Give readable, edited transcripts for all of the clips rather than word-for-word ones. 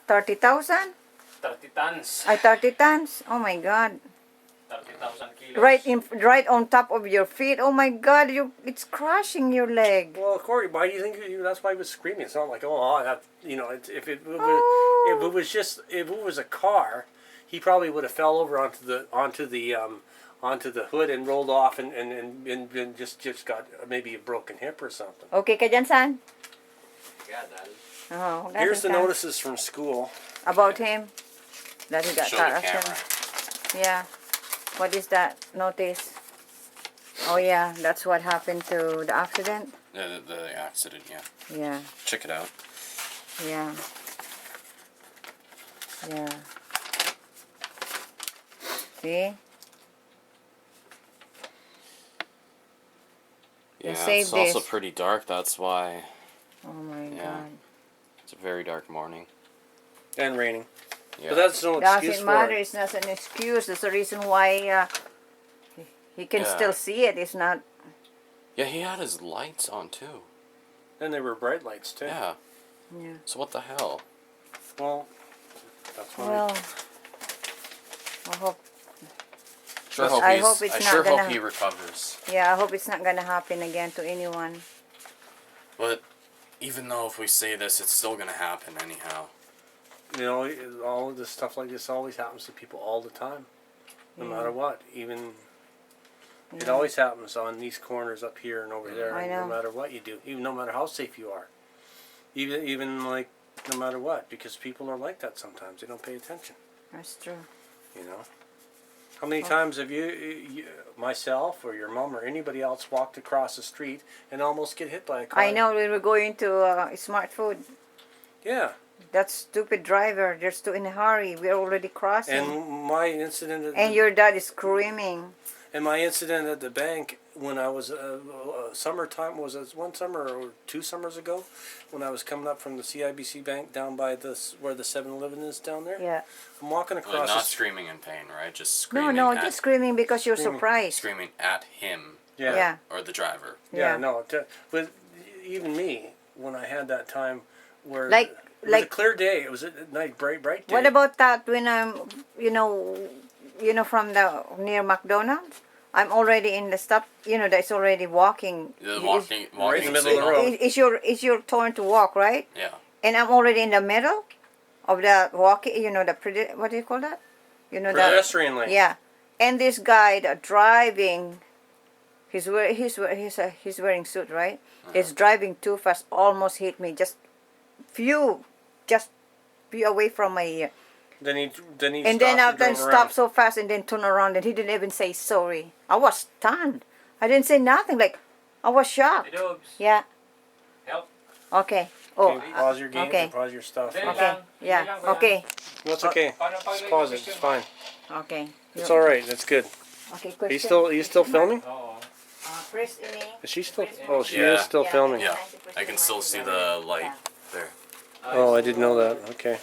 30,000? 30 tons. 30 tons? Oh my God. 30,000 kilos. Right on top of your feet. Oh my God, it's crushing your leg. Well, Corey, why do you think that's why he was screaming? It's not like, if it was a car, he probably would have fell over onto the hood and rolled off and just got maybe a broken hip or something. Okay ka dyan, son? Yeah, Daddy. Oh, Here's the ka. notices from school. About him? That he got Show car the accident. camera. Yeah. What is that notice? Oh yeah, that's what happened to the accident? The accident, yeah. Yeah. Check it out. Yeah. Yeah. See? Yeah, save it's also this. pretty dark, that's why. Oh my Yeah. God. It's a very dark morning. And raining. Yeah. But that's no excuse Doesn't for matter. it. It's not an excuse. That's the reason why he can Yeah. still see it. It's not. Yeah, he had his lights on too. And they were bright lights too. Yeah. Yeah. So what the hell? Well, that's why. Well, I hope. Sure I hope it's I not sure hope gonna- he recovers. Yeah, I hope it's not gonna happen again to anyone. But even though if we say this, it's still gonna happen anyhow. All of this stuff like this always happens to people all the time, no matter what. Even it always happens on these corners up here and over there. I know. No matter what you do, even no matter how safe you are, even like no matter what, because people are like that sometimes. They don't pay attention. That's true. You know. How many times have you, myself or your mom or anybody else walked across the street and almost get hit by a car? I know we were going to Smart Food. Yeah. That stupid driver, they're still in a hurry. We're already crossing. And my incident. And your dad is screaming. And my incident at the bank when I was summertime, was it one summer or 2 summers ago, when I was coming up from the CIBC bank down by where the 7-Eleven is down there. Yeah. I'm walking Like across. not screaming in pain, right? Just screaming. No, at, just screaming because you're Screaming. surprised. screaming at him Yeah. Yeah. or the driver. Yeah. Yeah. No. But even me, when I had that time where Like- it was a clear day, it was a nice bright day. What about that when I'm, from the near McDonald's? I'm already in the stop. That's already walking. The Right walking in the middle of the signal. road. It's your turn to walk, right? Yeah. And I'm already in the middle of the walking. What do you call that? Pedestrian lane. Yeah. And this guy that driving, he's wearing suit, right? He's driving too fast, almost hit me. Just few away from my ear. Then he And stopped then after drove stop around. so fast and then turn around and he didn't even say sorry. I was stunned. I didn't say nothing. Like I was shocked. Hey, Dobes. Yeah. Help. Okay. Oh. Okay, pause your game. okay. Pause your stuff. Okay. Okay. Yeah. Okay. No, it's okay. Just pause it. It's fine. Okay. It's all right. That's good. Okay. Are you still filming? Oh. Press me. Is she still? Oh, she Yeah. is still filming. Yeah. I can still see the light there. Oh, I didn't know that. Okay.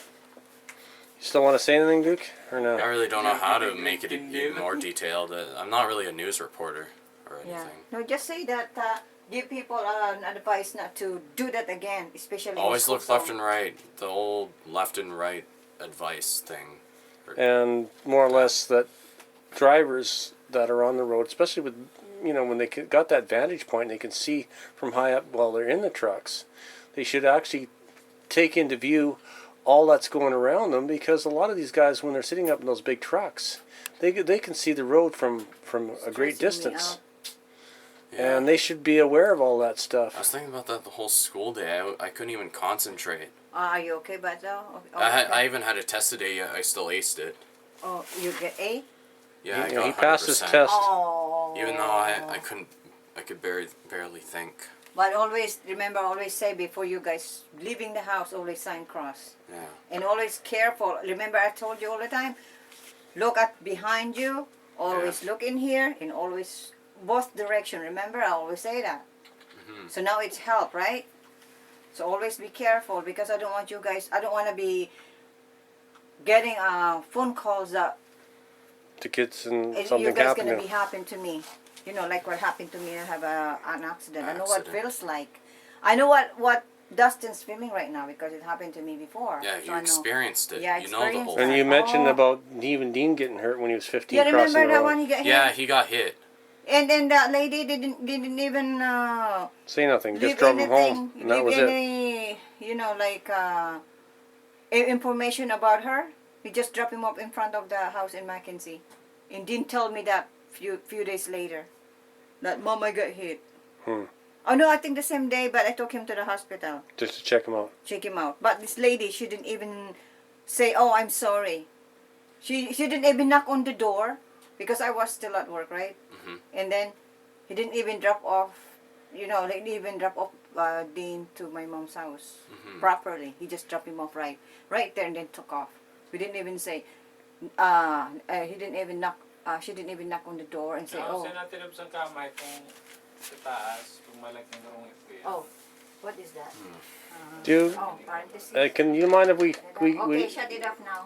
You still want to say anything, Duke, or I no? really don't know how to make it even more detailed. I'm not really a news reporter or Yeah. anything. No, just say that. Give people an advice not to do that again, especially. in Always school look left zone. and right. The old left and right advice thing. And more or less that drivers that are on the road, especially with, when they got that vantage point, they can see from high up while they're in the trucks. They should actually take into view all that's going around them, because a lot of these guys, when they're sitting up in those big trucks, they can see the road from a great Stressing me distance. out. Yeah. And they should be aware of all that I stuff. was thinking about that the whole school day. I couldn't even concentrate. Are you okay, but I even had a test today, yet I still aced it. Oh, you get A? Yeah, I He got passed his 100%. test. Oh. Even though I could barely think. But always say before you guys leaving the house, always sign cross. Yeah. And always careful. Remember I told you all the time, look at behind you, always look in here, and always both direction. Remember, I always say that. Mm-hmm. So now it's help, right? So always be careful, because I don't want to be getting phone calls that To kids and you something guys happened gonna to be them. happen to me. Like what happened to me. I have an accident. I know what it Accident. feels like. I know what Dustin's filming right now because it happened to me before. Yeah, so you I know. experienced it. Yeah, you know the experienced whole that. And thing. you mentioned Oh. about even Dean getting hurt when he was 15 You crossing remember the that road. one he got Yeah, hit? he got hit. And then that lady didn't even Say nothing. Just leave drove him anything, home, and that leave was it. any, you know, like information about her. He just dropped him off in front of the house in Mackenzie, and didn't tell me that few days later that Mama got hit. Hmm. Oh no, I think the same day, but I took him to the hospital, Just to check him out. check him out. But this lady, she didn't even say, "Oh, I'm sorry." She didn't even knock on the door because I was still at work, right? Mhm. And then he didn't even drop off, you know, like even drop off Dean to my mom's house Mhm. properly. He just dropped him off right there and then took off. We didn't even say, he didn't even knock. She didn't even knock on the door and say, "Oh, Sinatirap sa kamay kung sa taas, kung malaking rungit ko yan. oh, what is that?" Dude, Oh, parentheses. can you mind if we Okay, shut it off now.